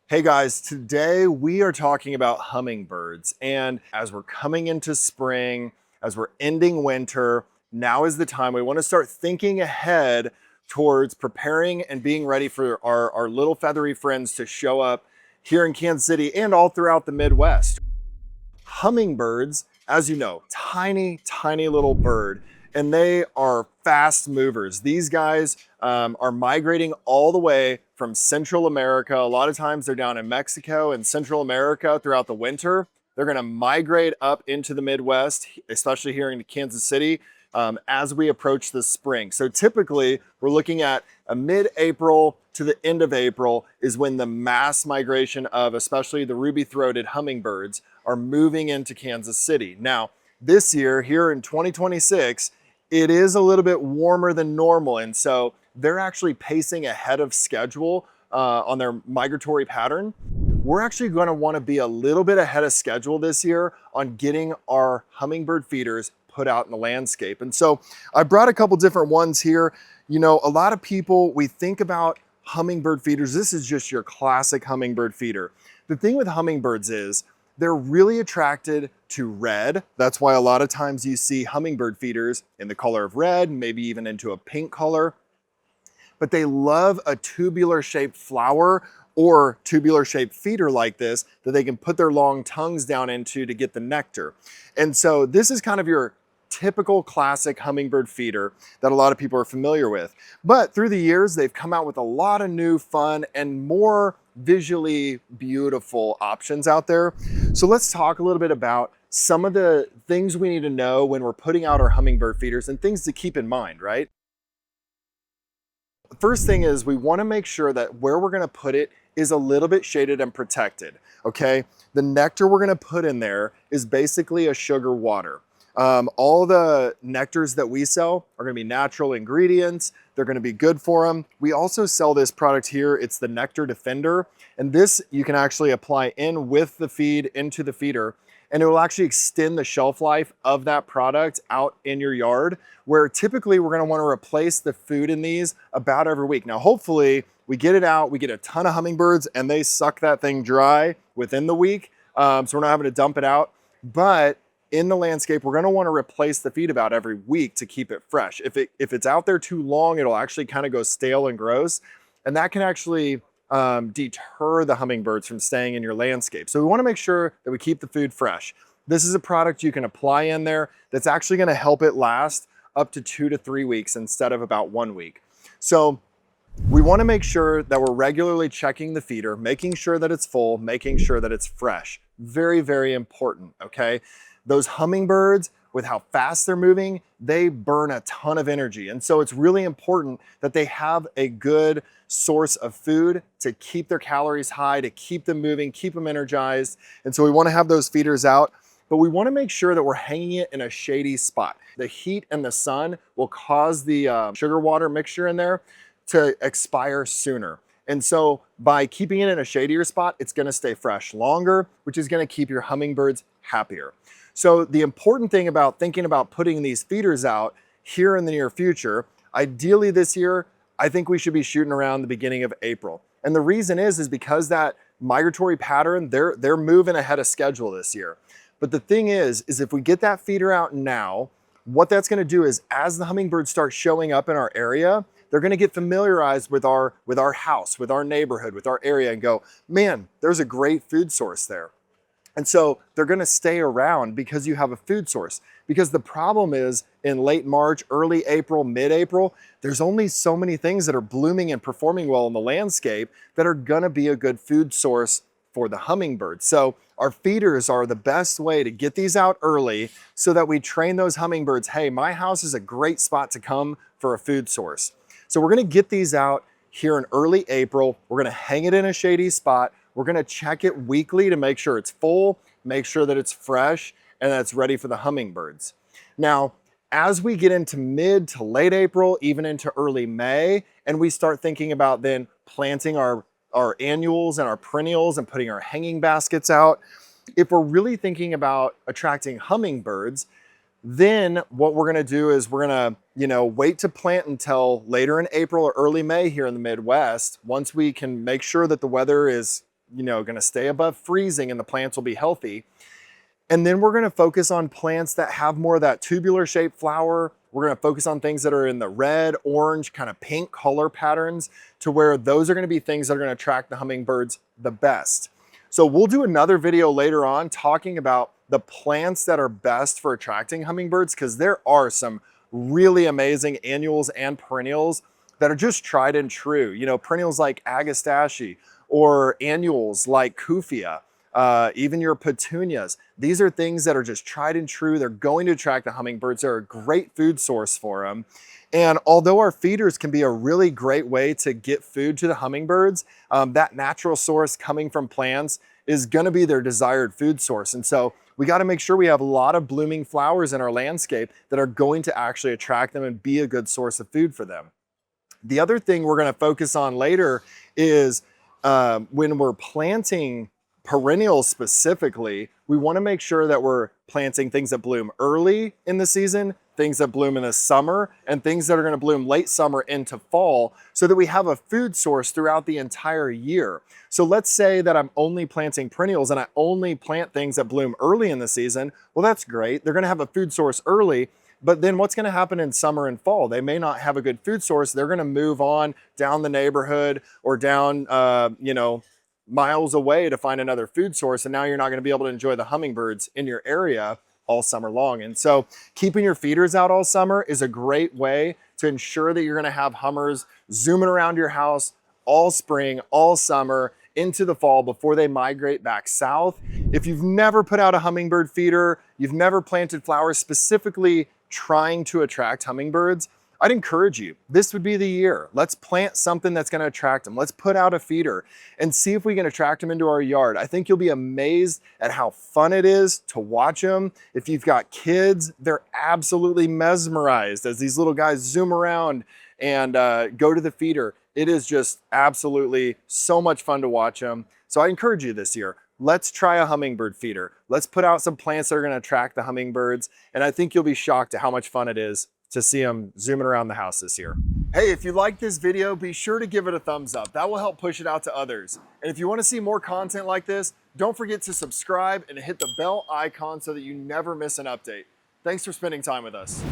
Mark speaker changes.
Speaker 1: Hey guys, today we are talking about hummingbirds. And as we're coming into spring, as we're ending winter, now is the time we want to start thinking ahead towards preparing and being ready for our little feathery friends to show up here in Kansas City and all throughout the Midwest. Hummingbirds, as you know, tiny, tiny little bird, and they are fast movers. These guys are migrating all the way from Central America. A lot of times they're down in Mexico and Central America throughout the winter. They're gonna migrate up into the Midwest, especially here in Kansas City, as we approach the spring. So typically we're looking at a mid-April to the end of April is when the mass migration of especially the ruby-throated hummingbirds are moving into Kansas City. Now, this year, here in 2026, it is a little bit warmer than normal. And so they're actually pacing ahead of schedule on their migratory pattern. We're actually gonna wanna be a little bit ahead of schedule this year on getting our hummingbird feeders put out in the landscape. And so I brought a couple different ones here. You know, a lot of people, we think about hummingbird feeders. This is just your classic hummingbird feeder. The thing with hummingbirds is they're really attracted to red. That's why a lot of times you see hummingbird feeders in the color of red, maybe even into a pink color. But they love a tubular shaped flower or tubular shaped feeder like this that they can put their long tongues down into to get the nectar. And so this is kind of your typical classic hummingbird feeder that a lot of people are familiar with. But through the years, they've come out with a lot of new fun and more visually beautiful options out there. So let's talk a little bit about some of the things we need to know when we're putting out our hummingbird feeders and things to keep in mind, right? The first thing is we want to make sure that where we're going to put it is a little bit shaded and protected, okay? The nectar we're going to put in there is basically a sugar water. All the nectars that we sell are going to be natural ingredients. They're going to be good for them. We also sell this product here. It's the Nectar Defender. And this you can actually apply in with the feed into the feeder. And it will actually extend the shelf life of that product out in your yard, where typically we're going to want to replace the food in these about every week. Now, hopefully we get it out, we get a ton of hummingbirds and they suck that thing dry within the week. So we're not having to dump it out. But in the landscape, we're going to want to replace the feed about every week to keep it fresh. If it's out there too long, it'll actually kind of go stale and gross. And that can actually deter the hummingbirds from staying in your landscape. So we want to make sure that we keep the food fresh. This is a product you can apply in there that's actually going to help it last up to 2 to 3 weeks instead of about 1 week. So we want to make sure that we're regularly checking the feeder, making sure that it's full, making sure that it's fresh. Very, very important, okay? Those hummingbirds, with how fast they're moving, they burn a ton of energy. And so it's really important that they have a good source of food to keep their calories high, to keep them moving, keep them energized. And so we want to have those feeders out, but we want to make sure that we're hanging it in a shady spot. The heat and the sun will cause the sugar water mixture in there to expire sooner. And so by keeping it in a shadier spot, it's going to stay fresh longer, which is going to keep your hummingbirds happier. So the important thing about thinking about putting these feeders out here in the near future, ideally this year, I think we should be shooting around the beginning of April. And the reason is because that migratory pattern, they're moving ahead of schedule this year. But the thing is if we get that feeder out now, what that's going to do is as the hummingbirds start showing up in our area, they're going to get familiarized with our house, with our neighborhood, with our area and go, man, there's a great food source there. And so they're going to stay around because you have a food source. Because the problem is in late March, early April, mid-April, there's only so many things that are blooming and performing well in the landscape that are going to be a good food source for the hummingbird. So our feeders are the best way to get these out early so that we train those hummingbirds, hey, my house is a great spot to come for a food source. So we're going to get these out here in early April. We're going to hang it in a shady spot. We're going to check it weekly to make sure it's full, make sure that it's fresh, and that it's ready for the hummingbirds. Now, as we get into mid to late April, even into early May, and we start thinking about then planting our annuals and our perennials and putting our hanging baskets out, if we're really thinking about attracting hummingbirds, then what we're going to do is we're going to, wait to plant until later in April or early May here in the Midwest. Once we can make sure that the weather is gonna stay above freezing and the plants will be healthy. And then we're gonna focus on plants that have more of that tubular shaped flower. We're gonna focus on things that are in the red, orange, kind of pink color patterns, to where those are gonna be things that are gonna attract the hummingbirds the best. So we'll do another video later on talking about the plants that are best for attracting hummingbirds, because there are some really amazing annuals and perennials that are just tried and true. Perennials like agastache, or annuals like kufia, even your petunias. These are things that are just tried and true. They're going to attract the hummingbirds. They're a great food source for them. And although our feeders can be a really great way to get food to the hummingbirds, that natural source coming from plants is gonna be their desired food source. And so we gotta make sure we have a lot of blooming flowers in our landscape that are going to actually attract them and be a good source of food for them. The other thing we're gonna focus on later is when we're planting perennials specifically, we wanna make sure that we're planting things that bloom early in the season, things that bloom in the summer, and things that are gonna bloom late summer into fall, so that we have a food source throughout the entire year. So let's say that I'm only planting perennials and I only plant things that bloom early in the season. Well, that's great. They're gonna have a food source early, but then what's gonna happen in summer and fall? They may not have a good food source. They're gonna move on down the neighborhood or down, miles away to find another food source. And now you're not gonna be able to enjoy the hummingbirds in your area all summer long. And so keeping your feeders out all summer is a great way to ensure that you're gonna have hummers zooming around your house all spring, all summer, into the fall before they migrate back south. If you've never put out a hummingbird feeder, you've never planted flowers specifically trying to attract hummingbirds, I'd encourage you, this would be the year. Let's plant something that's gonna attract them. Let's put out a feeder and see if we can attract them into our yard. I think you'll be amazed at how fun it is to watch them. If you've got kids, they're absolutely mesmerized as these little guys zoom around and go to the feeder. It is just absolutely so much fun to watch them. So I encourage you this year, let's try a hummingbird feeder. Let's put out some plants that are gonna attract the hummingbirds. And I think you'll be shocked at how much fun it is to see them zooming around the house this year. Hey, if you like this video, be sure to give it a thumbs up. That will help push it out to others. And if you want to see more content like this, don't forget to subscribe and hit the bell icon so that you never miss an update. Thanks for spending time with us.